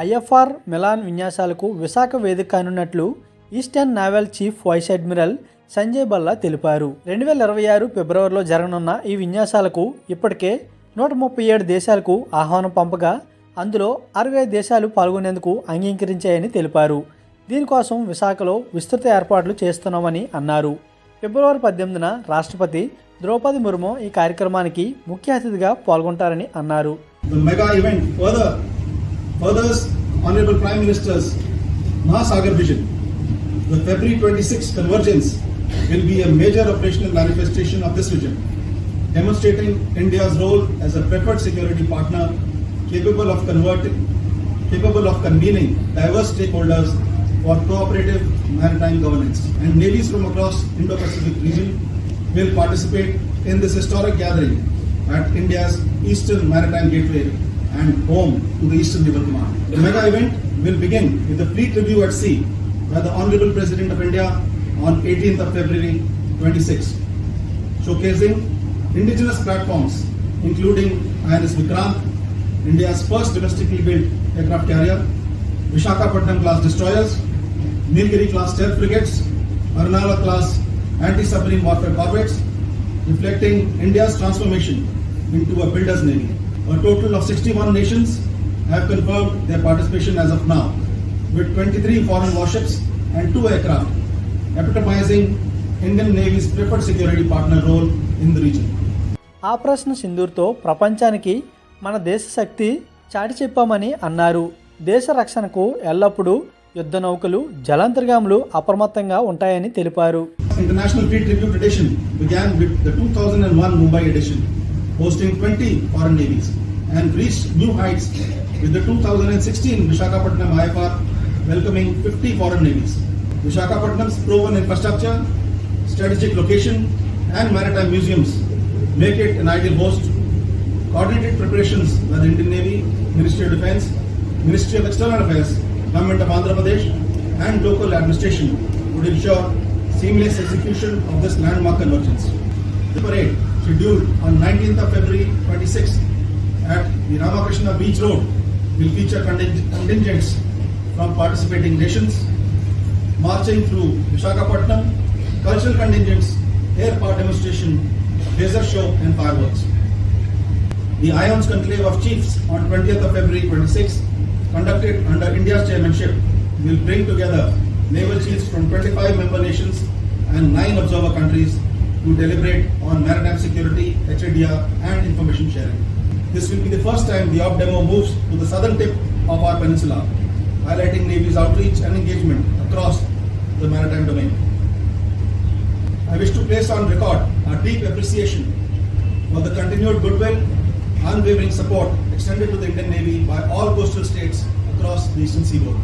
IFR melon విన్యాసాలకు విశాఖ వేదిక కానున్నట్లు eastern naval chief vice admiral Sanjay Balla తెలిపారు. 2026 ఫిబ్రవరిలో జరగనున్న ఈ విన్యాసాలకు ఇప్పటికే 137 దేశాలకు ఆహ్వానం పంపగా అందులో 65 దేశాలు పాల్గొనేందుకు అంగీకరించాయని తెలిపారు. దీనికోసం విశాఖలో విస్తృత ఏర్పాట్లు చేస్తున్నామని అన్నారు. ఫిబ్రవరి 18న రాష్ట్రపతి ద్రౌపది ముర్ము ఈ కార్యక్రమానికి ముఖ్య అతిథిగా పాల్గొంటారని అన్నారు. The mega event furthers Honorable Prime Minister's Mahasagar vision. The February 26 convergence will be a major operational manifestation of this vision, demonstrating India's role as a preferred security partner capable of convening diverse stakeholders for cooperative maritime governance. And navies from across Indo-Pacific region will participate in this historic gathering at India's Eastern Maritime Gateway and home to the Eastern Naval Command. The mega event will begin with a fleet review at sea by the Honorable President of India on 18th of February 26, showcasing indigenous platforms including INS Vikrant, India's first domestically built aircraft carrier, Visakhapatnam class destroyers, Nilgiri class stealth frigates, Arunala class anti-submarine warfare corvettes, reflecting India's transformation into a builder's navy. A total of 61 nations have confirmed their participation as of now, with 23 foreign warships and 2 aircraft, epitomizing Indian Navy's preferred security partner role in the region. Operation సింధూర్తో ప్రపంచానికి మన దేశ శక్తి చాటి చెప్పామని అన్నారు. దేశ రక్షణకు ఎల్లప్పుడూ యుద్ధ నౌకలు, జలాంతర్గాములు అప్రమత్తంగా ఉంటాయని తెలిపారు. International Fleet Review tradition began with the 2001 Mumbai edition, hosting 20 foreign navies, and reached new heights with the 2016 Visakhapatnam IFR welcoming 50 foreign navies. Visakhapatnam's proven infrastructure, strategic location, and maritime museums make it an ideal host. Coordinated preparations by the Indian Navy, Ministry of Defence, Ministry of External Affairs, Government of Andhra Pradesh, and local administration would ensure seamless execution of this landmark convergence. The parade, scheduled on 19th of February 26 at the Ramakrishna Beach Road, will feature contingents from participating nations marching through Visakhapatnam, cultural contingents, air power demonstration, laser show, and fireworks. The IONS Conclave of Chiefs on 20th of February 26, conducted under India's chairmanship, will bring together naval chiefs from 25 member nations and 9 observer countries to deliberate on maritime security, HADR, and information sharing. This will be the first time the OP demo moves to the southern tip of our peninsula, highlighting Navy's outreach and engagement across the maritime domain. I wish to place on record our deep appreciation for the continued goodwill, unwavering support extended to the Indian Navy by all coastal states across the eastern seaboard.